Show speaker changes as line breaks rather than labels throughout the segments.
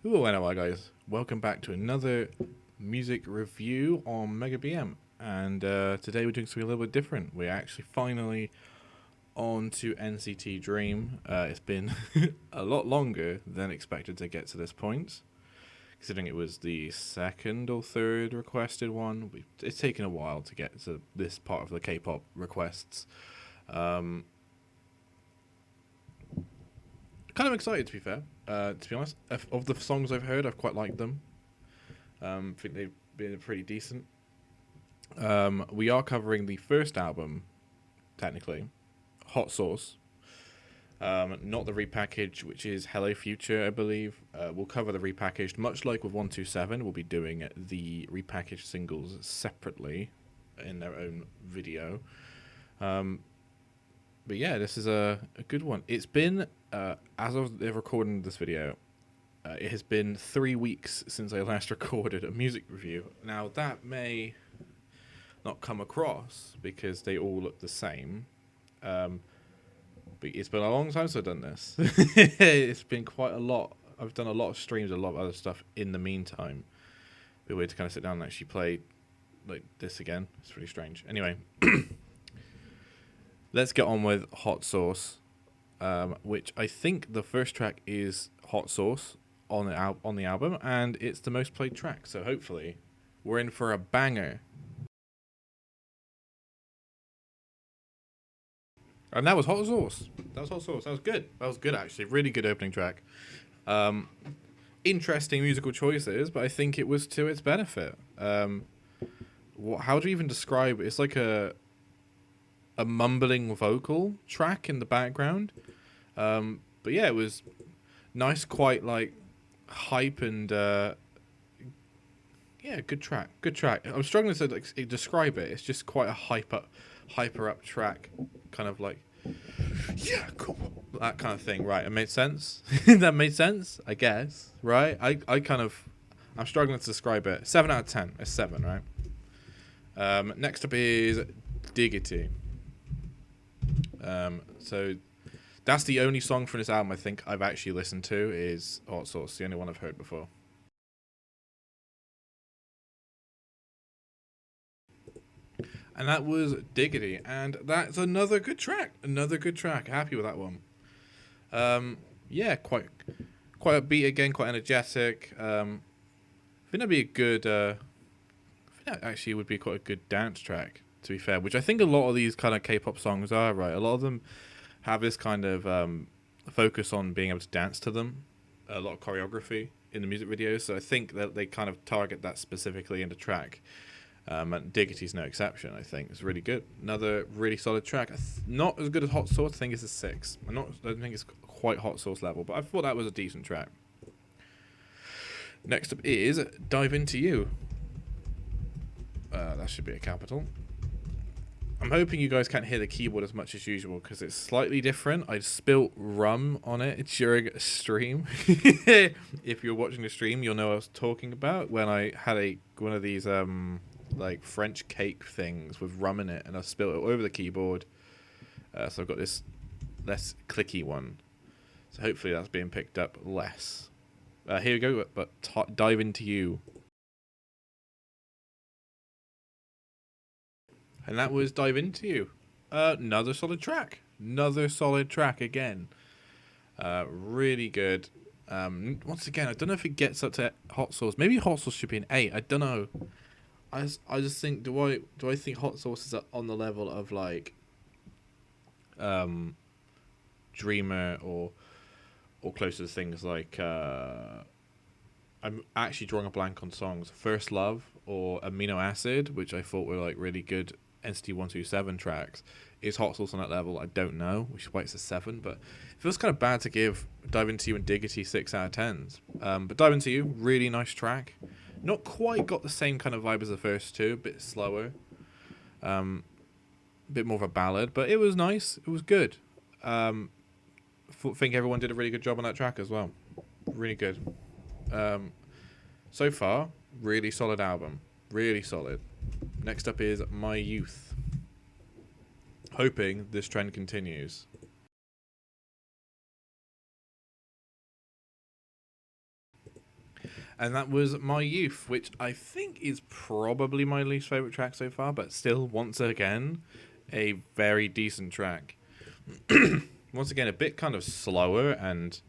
Hello, anyway, guys. Welcome back to another music review on MegaBM. And today we're doing something a little bit different. We're actually finally on to NCT Dream. It's been a lot longer than expected to get to this point, considering it was the second or third requested one. It's taken a while to get to this part of the K-pop requests. Um, Kind of excited, to be fair. To be honest, of the songs I've heard, I've quite liked them. I think they've been pretty decent. We are covering the first album, technically, Hot Sauce. Not the repackage, which is Hello Future, I believe. We'll cover the repackaged, much like with 127. We'll be doing the repackaged singles separately in their own video. But yeah, this is a good one. It's been, as of the recording this video, it has been 3 weeks since I last recorded a music review. Now, that may not come across because they all look the same. But it's been a long time since I've done this. It's been quite a lot. I've done a lot of streams, a lot of other stuff in the meantime. It'd be weird to kind of sit down and actually play like this again. It's pretty strange. Anyway, let's get on with Hot Sauce, which I think the first track is Hot Sauce on the album, and it's the most played track. So hopefully, we're in for a banger. And that was Hot Sauce. That was Hot Sauce. That was good. That was good, actually. Really good opening track. Interesting musical choices, but I think it was to its benefit. How do you even describe it? It's like a mumbling vocal track in the background. But yeah, it was nice, quite like hype and yeah, good track. Good track. I'm struggling to like describe it. It's just quite a hyper up track, kind of like yeah, cool, that kind of thing. Right, it made sense. That made sense, I guess. Right, I'm struggling to describe it. 7 out of 10. It's 7, right? Next up is Diggity. So that's the only song from this album I think I've actually listened to is Hot Sauce. The only one I've heard before. And that was Diggity, and that's another good track. Another good track. Happy with that one. Yeah, quite a beat again, quite energetic. I think that'd be a good. I think that actually would be quite a good dance track. To be fair, which I think a lot of these kind of K-pop songs are, right. A lot of them have this kind of focus on being able to dance to them. A lot of choreography in the music videos, so I think that they kind of target that specifically in the track. And Diggity's no exception. I think it's really good. Another really solid track. Not as good as Hot Sauce. I think it's a 6. I don't think it's quite Hot Sauce level, but I thought that was a decent track. Next up is Dive Into You. That should be a capital. I'm hoping you guys can't hear the keyboard as much as usual because it's slightly different. I spilt rum on it during a stream. If you're watching the stream, you'll know what I was talking about when I had one of these like French cake things with rum in it, and I spilled it over the keyboard. So I've got this less clicky one. So hopefully that's being picked up less. Here we go, but Dive Into You. And that was Dive Into You. Another solid track. Another solid track again. Really good. Once again, I don't know if it gets up to Hot Sauce. Maybe Hot Sauce should be an 8. I don't know. I just think, do I think Hot Sauce is on the level of like Dreamer or closer to things like I'm actually drawing a blank on songs. First Love or Amino Acid, which I thought were like really good NCT 127 tracks. Is Hot Sauce on that level? I don't know, which is why it's a 7, but it feels kind of bad to give Dive Into You and Diggity 6 out of 10s. But Dive Into You, really nice track. Not quite got the same kind of vibe as the first two, a bit slower. A bit more of a ballad, but it was nice. It was good. Think everyone did a really good job on that track as well. Really good. So far, really solid album. Really solid. Next up is My Youth. Hoping this trend continues. And that was My Youth, which I think is probably my least favourite track so far, but still, once again, a very decent track. Once again, a bit kind of slower, and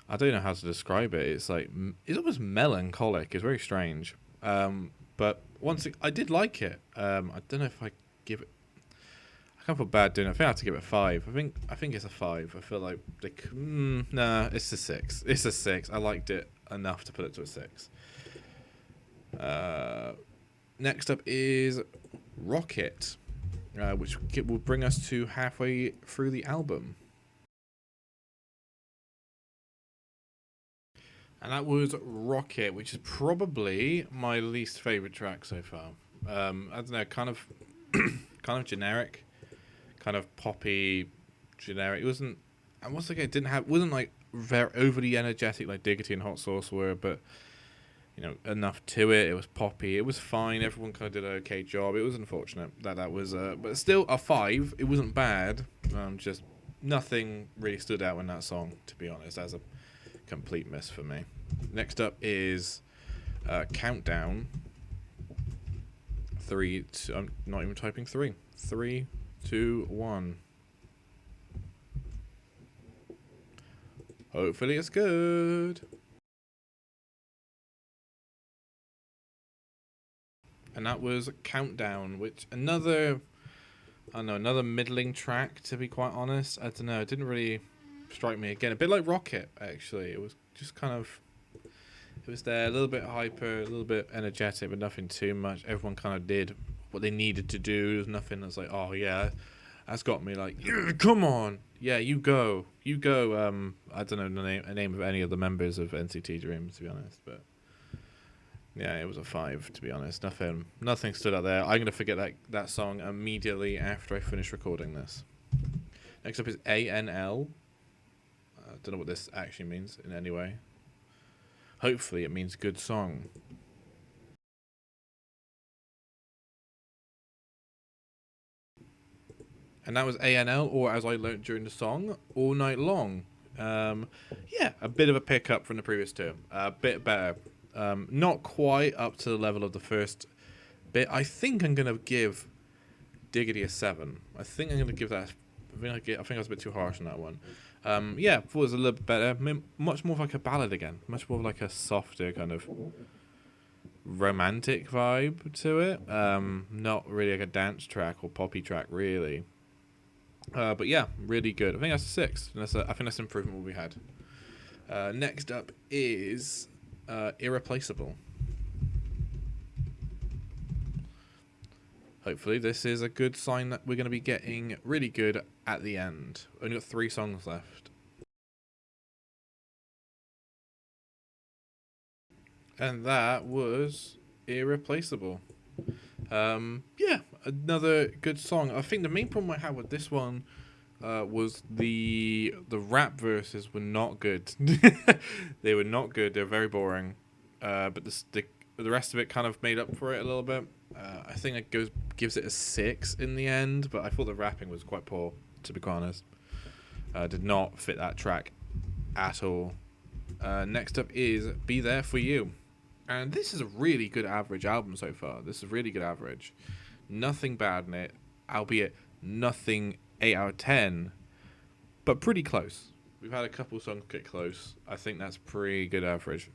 I don't know how to describe it. It's like, it's almost melancholic. It's very strange. But I did like it. I don't know if I give it. I can't feel bad doing it. I think I have to give it a 5. I think it's a 5. I feel like nah, it's a 6. It's a 6. I liked it enough to put it to a 6. Next up is Rocket, which will bring us to halfway through the album. And that was Rocket, which is probably my least favorite track so far. I don't know, kind of generic, kind of poppy, generic. It wasn't. And once again, it wasn't like very overly energetic like Diggity and Hot Sauce were, but enough to it. It was poppy. It was fine. Everyone kind of did an okay job. It was unfortunate that was, but still a 5. It wasn't bad. Just nothing really stood out in that song, to be honest, as a complete miss for me. Next up is Countdown. 3, 2, I'm not even typing 3. 3, 2, 1. Hopefully it's good. And that was Countdown, which another middling track, to be quite honest. I don't know, it didn't really strike me again. A bit like Rocket, actually. It was just kind of, it was there, a little bit hyper, a little bit energetic, but nothing too much. Everyone kind of did what they needed to do. There was nothing that's like, oh yeah, that's got me like, yeah, come on, yeah, you go. I don't know the name of any of the members of NCT Dream, to be honest, but yeah, it was a 5, to be honest. Nothing stood out there. I'm gonna forget that song immediately after I finish recording this. Next up is ANL. I don't know what this actually means in any way. Hopefully it means good song. And that was ANL, or as I learnt during the song, All Night Long. Yeah, a bit of a pickup from the previous two. A bit better. Not quite up to the level of the first bit. I think I'm going to give Diggity a 7. I think I'm going to give that. I think I was a bit too harsh on that one. Yeah, thought it was a little bit better. Much more like a ballad again. Much more like a softer kind of romantic vibe to it. Not really like a dance track or poppy track, really. But yeah, really good. I think that's a 6. I think that's an improvement what we had. Next up is Irreplaceable. Hopefully this is a good sign that we're going to be getting really good at the end. Only got 3 songs left. And that was Irreplaceable. Yeah, another good song. I think the main problem I had with this one was the rap verses were not good. They were not good. They're very boring. But the rest of it kind of made up for it a little bit. I think it gives it a 6 in the end, but I thought the rapping was quite poor, to be quite honest. Did not fit that track at all. Next up is Be There For You. And this is a really good average album so far. This is a really good average. Nothing bad in it, albeit nothing 8 out of 10, but pretty close. We've had a couple songs get close. I think that's pretty good average.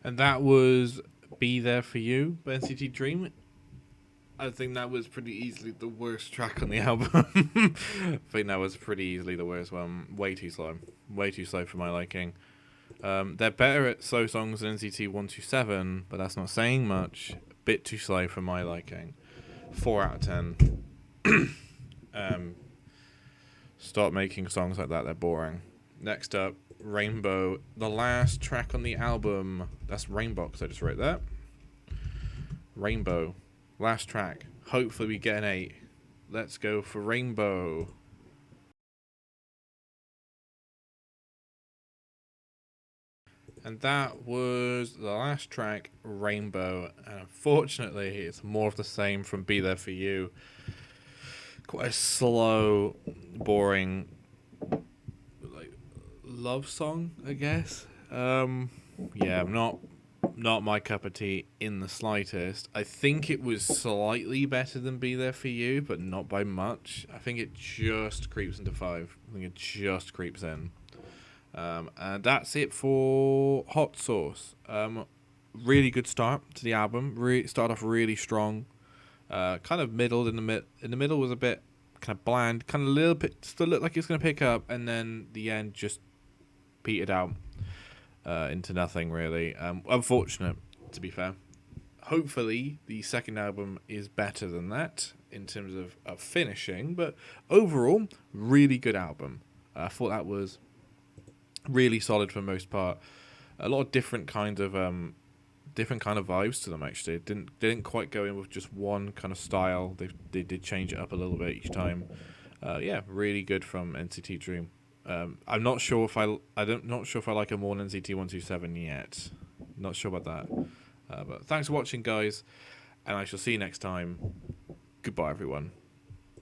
And that was Be There For You by NCT Dream. I think that was pretty easily the worst track on the album. I think that was pretty easily the worst one. Way too slow. Way too slow for my liking. They're better at slow songs than NCT 127, but that's not saying much. A bit too slow for my liking. 4 out of 10. Stop making songs like that. They're boring. Next up, Rainbow. The last track on the album. That's Rainbow, because I just wrote that. Rainbow. Last track. Hopefully we get an 8. Let's go for Rainbow. And that was the last track, Rainbow. And unfortunately, it's more of the same from Be There For You. Quite a slow, boring love song, I guess. Yeah, not my cup of tea in the slightest. I think it was slightly better than Be There For You, but not by much. I think it just creeps into 5. I think it just creeps in. And that's it for Hot Sauce. Really good start to the album. Started off really strong. Kind of middled in the middle was a bit kind of bland. Kind of a little bit still looked like it's going to pick up, and then the end just petered out into nothing really. Unfortunate, to be fair. Hopefully, the second album is better than that in terms of finishing, but overall, really good album. I thought that was really solid for the most part. A lot of different kind of vibes to them. Actually, they didn't quite go in with just one kind of style. They did change it up a little bit each time. Yeah, really good from NCT Dream. I'm not sure if not sure if I like them more than NCT 127 yet. Not sure about that. But thanks for watching, guys, and I shall see you next time. Goodbye, everyone.